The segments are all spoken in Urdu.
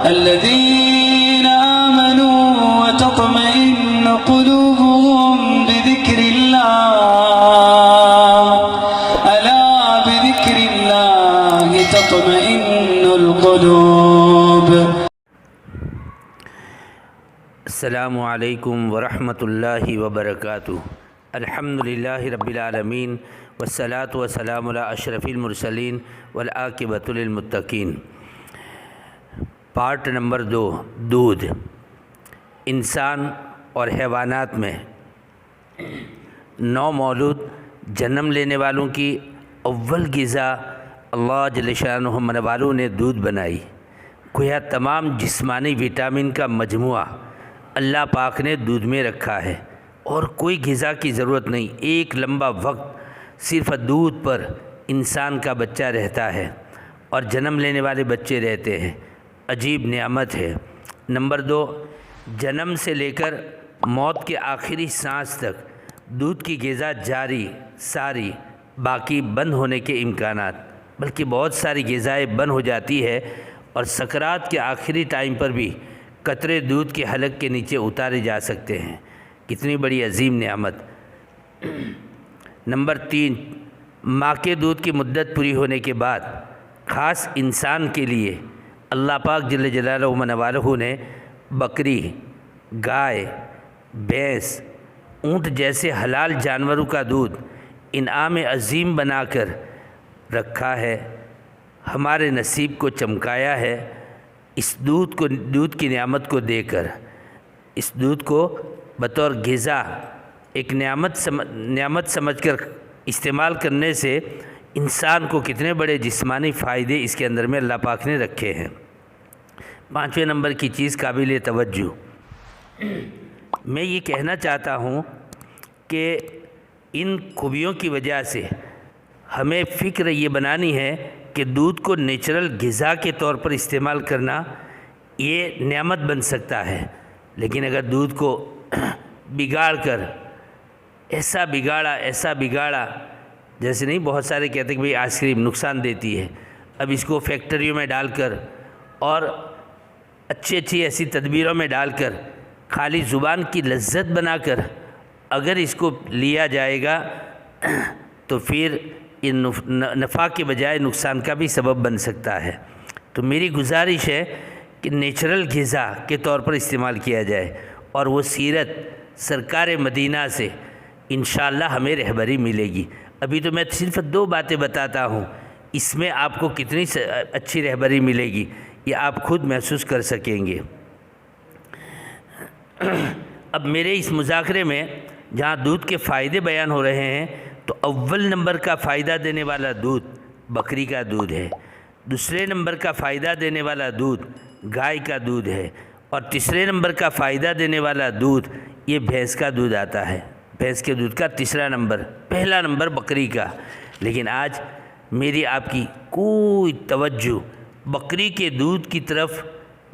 الذين آمنوا وتطمئن قلوبهم بذكر الله ألا بذكر الله تطمئن القلوب. السلام علیکم ورحمۃ اللہ وبرکاتہ. الحمدللہ رب العالمین والصلاة والسلام علی اشرف المرسلین والعاقبۃ للمتقین. پارٹ نمبر 2، دودھ. انسان اور حیوانات میں نو مولود جنم لینے والوں کی اول غذا اللہ جل شانہ من والوں نے دودھ بنائی. گویا تمام جسمانی وٹامن کا مجموعہ اللہ پاک نے دودھ میں رکھا ہے اور کوئی غذا کی ضرورت نہیں. ایک لمبا وقت صرف دودھ پر انسان کا بچہ رہتا ہے اور جنم لینے والے بچے رہتے ہیں. عجیب نعمت ہے. نمبر 2، جنم سے لے کر موت کے آخری سانس تک دودھ کی غذا جاری ساری، باقی بند ہونے کے امکانات، بلکہ بہت ساری غذائیں بند ہو جاتی ہے اور سکرات کے آخری ٹائم پر بھی قطرے دودھ کے حلق کے نیچے اتارے جا سکتے ہیں. کتنی بڑی عظیم نعمت. نمبر 3، ماں کے دودھ کی مدت پوری ہونے کے بعد خاص انسان کے لیے اللہ پاک جل جلالہ و منوالہ نے بکری، گائے، بھینس، اونٹ جیسے حلال جانوروں کا دودھ انعام عظیم بنا کر رکھا ہے. ہمارے نصیب کو چمکایا ہے اس دودھ کی نعمت کو دے کر. اس دودھ کو بطور غذا ایک نعمت سمجھ کر استعمال کرنے سے انسان کو کتنے بڑے جسمانی فائدے اس کے اندر میں اللہ پاک نے رکھے ہیں. 5ویں نمبر کی چیز قابل توجہ. میں یہ کہنا چاہتا ہوں کہ ان خوبیوں کی وجہ سے ہمیں فکر یہ بنانی ہے کہ دودھ کو نیچرل غذا کے طور پر استعمال کرنا یہ نعمت بن سکتا ہے. لیکن اگر دودھ کو بگاڑ کر ایسا بگاڑا جیسے نہیں، بہت سارے کہتے ہیں کہ بھئی آئس کریم نقصان دیتی ہے، اب اس کو فیکٹریوں میں ڈال کر اور اچھی ایسی تدبیروں میں ڈال کر خالی زبان کی لذت بنا کر اگر اس کو لیا جائے گا تو پھر یہ نفع کے بجائے نقصان کا بھی سبب بن سکتا ہے. تو میری گزارش ہے کہ نیچرل غذا کے طور پر استعمال کیا جائے اور وہ سیرت سرکار مدینہ سے انشاءاللہ ہمیں رہبری ملے گی. ابھی تو میں صرف 2 باتیں بتاتا ہوں، اس میں آپ کو کتنی اچھی رہبری ملے گی یہ آپ خود محسوس کر سکیں گے. اب میرے اس مذاکرے میں جہاں دودھ کے فائدے بیان ہو رہے ہیں تو اول نمبر کا فائدہ دینے والا دودھ بکری کا دودھ ہے، دوسرے نمبر کا فائدہ دینے والا دودھ گائے کا دودھ ہے، اور تیسرے نمبر کا فائدہ دینے والا دودھ یہ بھینس کا دودھ آتا ہے. بھینس کے دودھ کا تیسرا نمبر، پہلا نمبر بکری کا. لیکن آج میری آپ کی کوئی توجہ بکری کے دودھ کی طرف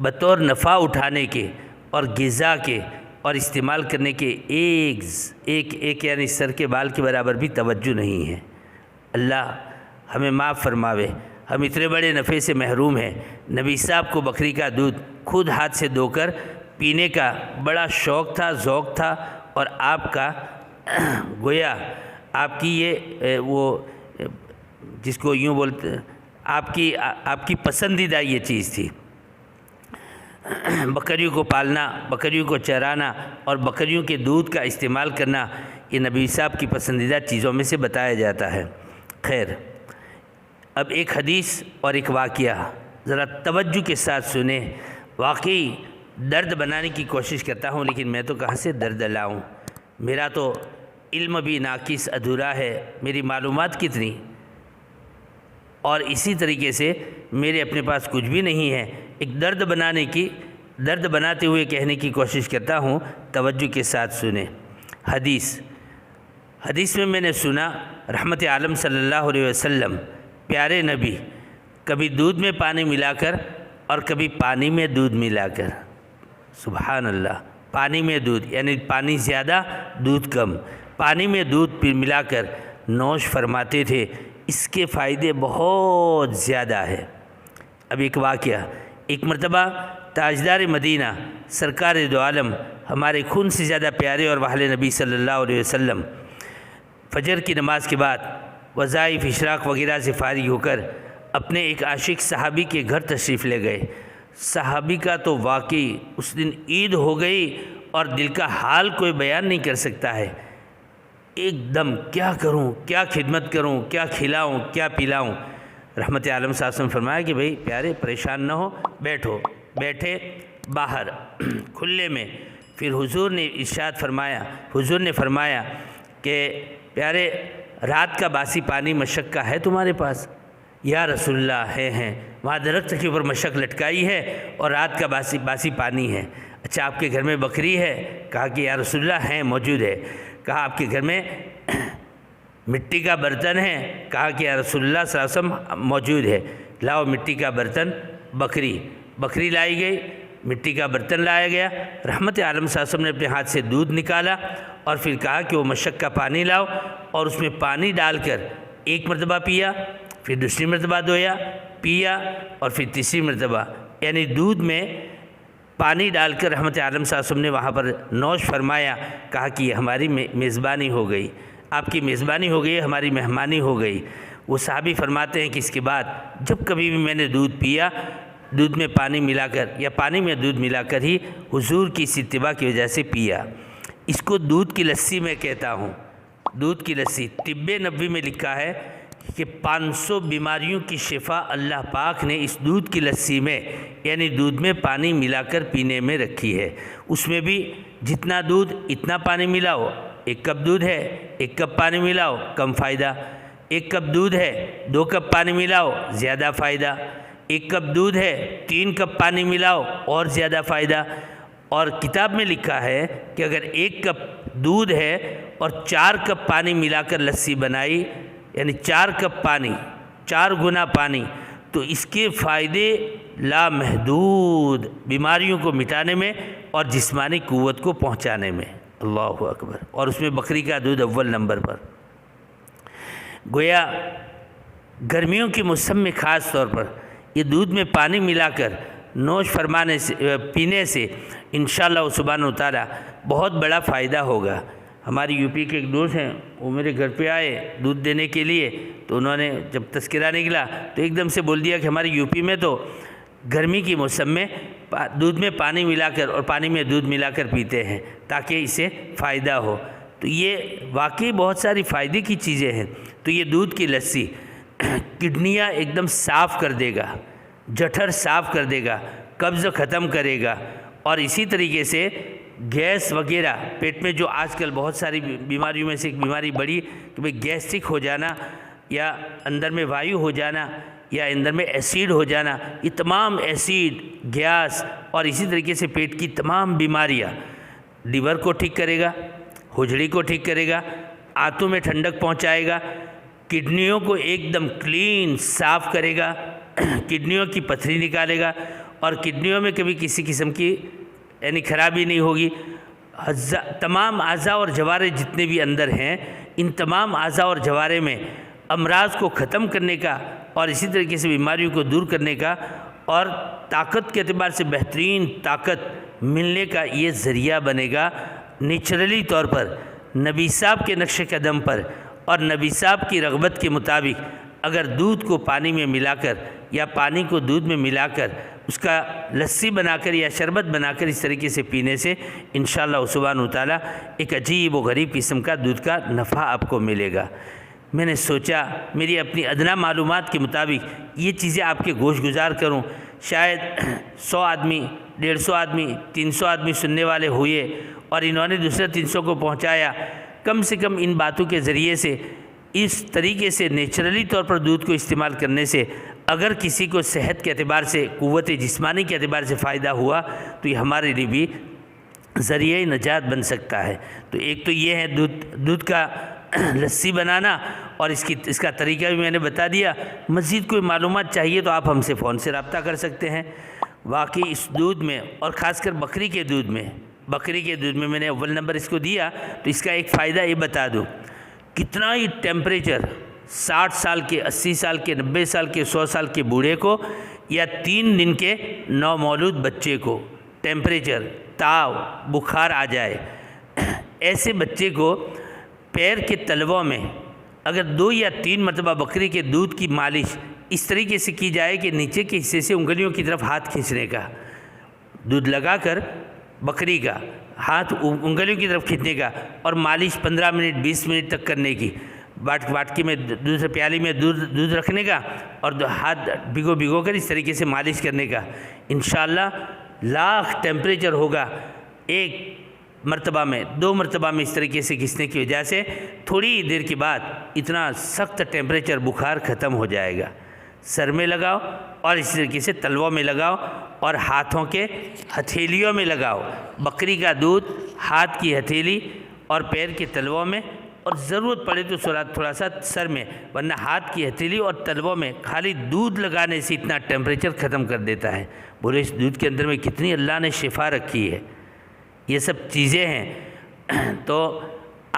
بطور نفع اٹھانے کے اور غذا کے اور استعمال کرنے کے ایک یعنی سر کے بال کے برابر بھی توجہ نہیں ہے. اللہ ہمیں معاف فرماوے. ہم اتنے بڑے نفع سے محروم ہیں. نبی صاحب کو بکری کا دودھ خود ہاتھ سے دھو کر پینے کا بڑا شوق تھا، ذوق تھا، اور آپ کا گویا آپ کی یہ وہ جس کو یوں بولتے آپ کی پسندیدہ یہ چیز تھی. بکریوں کو پالنا، بکریوں کو چرانا اور بکریوں کے دودھ کا استعمال کرنا یہ نبی صاحب کی پسندیدہ چیزوں میں سے بتایا جاتا ہے. خیر، اب ایک حدیث اور ایک واقعہ ذرا توجہ کے ساتھ سنیں. واقعی درد بنانے کی کوشش کرتا ہوں لیکن میں تو کہاں سے درد لاؤں. میرا تو علم بھی ناقص ادھورا ہے، میری معلومات کتنی، اور اسی طریقے سے میرے اپنے پاس کچھ بھی نہیں ہے. ایک درد بناتے ہوئے کہنے کی کوشش کرتا ہوں. توجہ کے ساتھ سنیں. حدیث میں میں نے سنا رحمت عالم صلی اللہ علیہ وسلم پیارے نبی کبھی دودھ میں پانی ملا کر اور کبھی پانی میں دودھ ملا کر، سبحان اللہ، پانی میں دودھ یعنی پانی زیادہ دودھ کم، پانی میں دودھ ملا کر نوش فرماتے تھے. اس کے فائدے بہت زیادہ ہے. اب ایک واقعہ، ایک مرتبہ تاجدار مدینہ سرکار دو عالم ہمارے خون سے زیادہ پیارے اور اہل نبی صلی اللہ علیہ وسلم فجر کی نماز کے بعد وظائف اشراق وغیرہ سے فارغ ہو کر اپنے ایک عاشق صحابی کے گھر تشریف لے گئے۔ صحابی کا تو واقعی اس دن عید ہو گئی اور دل کا حال کوئی بیان نہیں کر سکتا ہے۔ ایک دم کیا کروں، کیا خدمت کروں، کیا کھلاؤں، کیا پلاؤں۔ رحمت عالم صاحب نے فرمایا کہ بھئی پیارے پریشان نہ ہو، بیٹھو۔ بیٹھے باہر کھلے میں۔ پھر حضور نے ارشاد فرمایا، حضور نے فرمایا کہ پیارے رات کا باسی پانی مشک کا ہے تمہارے پاس؟ یا رسول اللہ ہیں۔ وہاں درخت کے اوپر مشک لٹکائی ہے اور رات کا باسی پانی ہے۔ اچھا آپ کے گھر میں بکری ہے؟ کہا کہ یا رسول اللہ ہیں، موجود ہے۔ کہا آپ کے گھر میں مٹی کا برتن ہے؟ کہا کہ یا رسول اللہ صلی اللہ علیہ وسلم موجود ہے۔ لاؤ مٹی کا برتن، بکری لائی گئی، مٹی کا برتن لایا گیا۔ رحمت عالم صلی اللہ علیہ وسلم نے اپنے ہاتھ سے دودھ نکالا اور پھر کہا کہ وہ مشک کا پانی لاؤ اور اس میں پانی ڈال کر ایک مرتبہ پیا، پھر دوسری مرتبہ دھویا، پیا اور پھر تیسری مرتبہ، یعنی دودھ میں پانی ڈال کر رحمت عالم صلی اللہ علیہ وسلم نے وہاں پر نوش فرمایا۔ کہا کہ یہ ہماری میزبانی ہو گئی، آپ کی میزبانی ہو گئی، ہماری مہمانی ہو گئی۔ وہ صحابی فرماتے ہیں کہ اس کے بعد جب کبھی بھی میں نے دودھ پیا، دودھ میں پانی ملا کر یا پانی میں دودھ ملا کر ہی حضور کی اس اتباع کی وجہ سے پیا۔ اس کو دودھ کی لسی میں کہتا ہوں۔ دودھ کی لسی طب نبوی میں لکھا ہے کہ 500 بیماریوں کی شفا اللہ پاک نے اس دودھ کی لسی میں، یعنی دودھ میں پانی ملا کر پینے میں رکھی ہے۔ اس میں بھی جتنا دودھ اتنا پانی ملاؤ۔ 1 کپ دودھ ہے، 1 کپ پانی ملاؤ، کم فائدہ۔ 1 کپ دودھ ہے، 2 کپ پانی ملاؤ، زیادہ فائدہ۔ 1 کپ دودھ ہے، 3 کپ پانی ملاؤ، اور زیادہ فائدہ۔ اور کتاب میں لکھا ہے کہ اگر 1 کپ دودھ ہے اور 4 کپ پانی ملا کر لسی بنائی، یعنی 4 کپ پانی، 4 گنا پانی، تو اس کے فائدے لامحدود، بیماریوں کو مٹانے میں اور جسمانی قوت کو پہنچانے میں۔ اللہ اکبر۔ اور اس میں بکری کا دودھ اول نمبر پر۔ گویا گرمیوں کے موسم میں خاص طور پر یہ دودھ میں پانی ملا کر نوش فرمانے سے، پینے سے انشاءاللہ سبحانہ و تعالی بہت بڑا فائدہ ہوگا۔ ہماری یو پی کے ایک دوست ہیں، وہ میرے گھر پہ آئے دودھ دینے کے لیے، تو انہوں نے جب تذکرہ نکلا تو ایک دم سے بول دیا کہ ہماری یو پی میں تو گرمی کی موسم میں دودھ میں پانی ملا کر اور پانی میں دودھ ملا کر پیتے ہیں تاکہ اسے فائدہ ہو۔ تو یہ واقعی بہت ساری فائدے کی چیزیں ہیں۔ تو یہ دودھ کی لسی کڈنیاں ایک دم صاف کر دے گا، جٹھر صاف کر دے گا، قبض ختم کرے گا، اور اسی طریقے سے گیس وغیرہ پیٹ میں جو آج کل بہت ساری بیماریوں میں سے ایک بیماری بڑی کہ بھئی گیسٹرک ہو جانا یا اندر میں وایو ہو جانا یا اندر میں ایسیڈ ہو جانا، یہ تمام ایسیڈ، گیس اور اسی طریقے سے پیٹ کی تمام بیماریاں لیور کو ٹھیک کرے گا، ہوجڑی کو ٹھیک کرے گا، آنتوں میں ٹھنڈک پہنچائے گا، کڈنیوں کو ایک دم کلین صاف کرے گا، کڈنیوں کی پتھری نکالے گا، اور کڈنیوں میں کبھی کسی قسم کی یعنی خرابی نہیں ہوگی۔ تمام اعضاء اور جوارے جتنے بھی اندر ہیں، ان تمام اعضاء اور جوارے میں امراض کو ختم کرنے کا اور اسی طریقے سے بیماریوں کو دور کرنے کا اور طاقت کے اعتبار سے بہترین طاقت ملنے کا یہ ذریعہ بنے گا۔ نیچرلی طور پر نبی صاحب کے نقش قدم پر اور نبی صاحب کی رغبت کے مطابق اگر دودھ کو پانی میں ملا کر یا پانی کو دودھ میں ملا کر اس کا لسی بنا کر یا شربت بنا کر اس طریقے سے پینے سے انشاءاللہ سبحانہ وتعالی ایک عجیب و غریب قسم کا دودھ کا نفع آپ کو ملے گا۔ میں نے سوچا میری اپنی ادنا معلومات کے مطابق یہ چیزیں آپ کے گوش گزار کروں، شاید 100 آدمی، 150 آدمی، 300 آدمی سننے والے ہوئے اور انہوں نے دوسرے 300 کو پہنچایا۔ کم سے کم ان باتوں کے ذریعے سے اس طریقے سے نیچرلی طور پر دودھ کو استعمال کرنے سے اگر کسی کو صحت کے اعتبار سے، قوت جسمانی کے اعتبار سے فائدہ ہوا تو یہ ہمارے لیے بھی ذریعہ نجات بن سکتا ہے۔ تو ایک تو یہ ہے دودھ کا لسی بنانا، اور اس کا طریقہ بھی میں نے بتا دیا۔ مزید کوئی معلومات چاہیے تو آپ ہم سے فون سے رابطہ کر سکتے ہیں۔ واقعی اس دودھ میں اور خاص کر بکری کے دودھ میں میں نے اول نمبر اس کو دیا، تو اس کا ایک فائدہ یہ بتا دوں، کتنا ہی ٹیمپریچر 60 سال کے، 80 سال کے، 90 سال کے، 100 سال کے بوڑھے کو یا 3 دن کے نومولود بچے کو ٹیمپریچر، تاؤ، بخار آ جائے، ایسے بچے کو پیر کے تلووں میں اگر 2 یا 3 مرتبہ بکری کے دودھ کی مالش اس طریقے سے کی جائے کہ نیچے کے حصے سے انگلیوں کی طرف ہاتھ کھینچنے کا، دودھ لگا کر بکری کا ہاتھ انگلیوں کی طرف کھینچنے کا اور مالش 15 منٹ 20 منٹ تک کرنے کی، باٹکی میں دوسرے پیالی میں دودھ رکھنے کا اور ہاتھ بھگو کر اس طریقے سے مالش کرنے کا، انشاءاللہ لاکھ ٹیمپریچر ہوگا 1 مرتبہ میں 2 مرتبہ میں اس طریقے سے گھسنے کی وجہ سے تھوڑی دیر کے بعد اتنا سخت ٹیمپریچر بخار ختم ہو جائے گا۔ سر میں لگاؤ اور اس طریقے سے تلووں میں لگاؤ اور ہاتھوں کے ہتھیلیوں میں لگاؤ، بکری کا دودھ ہاتھ کی ہتھیلی اور پیر کے تلووں میں، اور ضرورت پڑے تو تھوڑا سا سر میں، ورنہ ہاتھ کی ہتھیلی اور تلووں میں خالی دودھ لگانے سے اتنا ٹیمپریچر ختم کر دیتا ہے۔ بولے اس دودھ کے اندر میں کتنی اللہ نے شفا رکھی ہے، یہ سب چیزیں ہیں۔ تو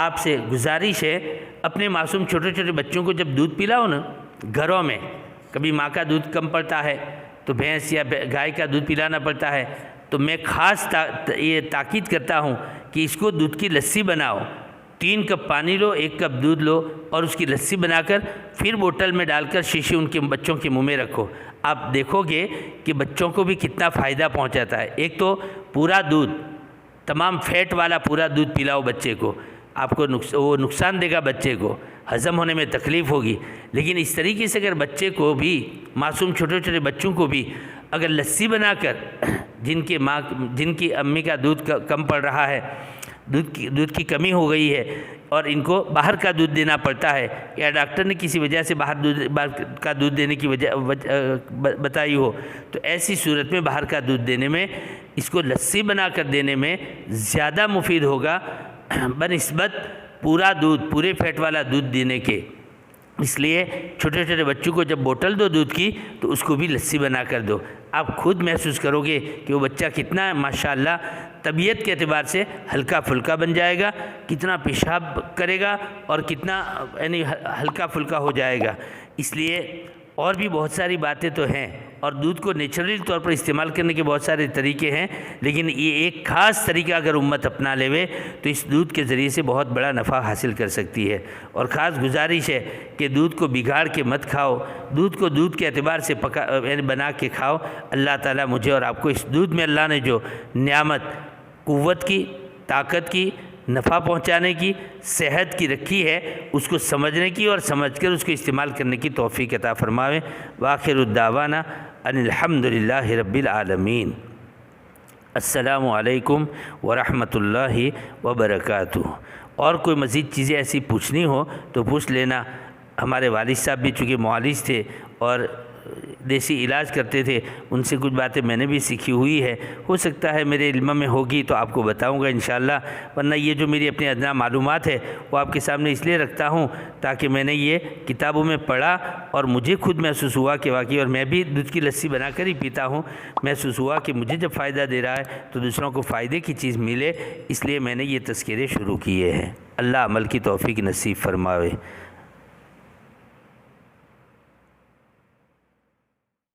آپ سے گزارش ہے، اپنے معصوم چھوٹے چھوٹے بچوں کو جب دودھ پلاؤ نا گھروں میں، کبھی ماں کا دودھ کم پڑتا ہے تو بھینس یا گائے کا دودھ پلانا پڑتا ہے، تو میں خاص یہ تاکید کرتا ہوں کہ اس کو دودھ کی لسی بناؤ، 3 کپ پانی لو، 1 کپ دودھ لو اور اس کی لسی بنا کر پھر بوتل میں ڈال کر شیشی ان کے بچوں کے منہ میں رکھو، آپ دیکھو گے کہ بچوں کو بھی کتنا فائدہ پہنچاتا ہے۔ ایک تو پورا دودھ، تمام فیٹ والا پورا دودھ پلاؤ بچے کو، آپ کو وہ نقصان دے گا، بچے کو ہضم ہونے میں تکلیف ہوگی، لیکن اس طریقے سے اگر بچے کو بھی، معصوم چھوٹے چھوٹے بچوں کو بھی اگر لسی بنا کر، جن کی امی کا دودھ کم پڑ رہا ہے، دودھ کی کمی ہو گئی ہے اور ان کو باہر کا دودھ دینا پڑتا ہے یا ڈاکٹر نے کسی وجہ سے باہر کا دودھ دینے کی وجہ بتائی ہو، تو ایسی صورت میں باہر کا دودھ دینے میں، اس کو لسی بنا کر دینے میں زیادہ مفید ہوگا بنسبت پورا دودھ، پورے فیٹ والا دودھ دینے کے۔ اس لیے چھوٹے چھوٹے بچوں کو جب بوتل دو دودھ کی تو اس کو بھی لسی بنا کر دو، آپ خود محسوس کرو گے کہ وہ بچہ کتنا ماشاءاللہ طبیعت کے اعتبار سے ہلکا پھلکا بن جائے گا، کتنا پیشاب کرے گا اور کتنا یعنی ہلکا پھلکا ہو جائے گا۔ اس لیے اور بھی بہت ساری باتیں تو ہیں اور دودھ کو نیچرل طور پر استعمال کرنے کے بہت سارے طریقے ہیں، لیکن یہ ایک خاص طریقہ اگر امت اپنا لے تو اس دودھ کے ذریعے سے بہت بڑا نفع حاصل کر سکتی ہے۔ اور خاص گزارش ہے کہ دودھ کو بگاڑ کے مت کھاؤ، دودھ کو دودھ کے اعتبار سے بنا کے کھاؤ۔ اللہ تعالیٰ مجھے اور آپ کو اس دودھ میں اللہ نے جو نعمت قوت کی، طاقت کی، نفع پہنچانے کی، صحت کی رکھی ہے، اس کو سمجھنے کی اور سمجھ کر اس کو استعمال کرنے کی توفیق عطا فرماوے۔ وآخر الدعوانا ان الحمدللہ رب العالمین۔ السلام علیکم ورحمۃ اللہ وبرکاتہ۔ اور کوئی مزید چیزیں ایسی پوچھنی ہو تو پوچھ لینا۔ ہمارے والد صاحب بھی چونکہ معالج تھے اور دیسی علاج کرتے تھے، ان سے کچھ باتیں میں نے بھی سیکھی ہوئی ہے، ہو سکتا ہے میرے علم میں ہوگی تو آپ کو بتاؤں گا انشاءاللہ، ورنہ یہ جو میری اپنی ادنا معلومات ہے وہ آپ کے سامنے اس لیے رکھتا ہوں تاکہ میں نے یہ کتابوں میں پڑھا اور مجھے خود محسوس ہوا کہ واقعی، اور میں بھی دودھ کی لسی بنا کر ہی پیتا ہوں، محسوس ہوا کہ مجھے جب فائدہ دے رہا ہے تو دوسروں کو فائدے کی چیز ملے، اس لیے میں نے یہ تذکرے شروع کیے ہیں۔ اللہ عمل کی توفیق نصیب فرماوے۔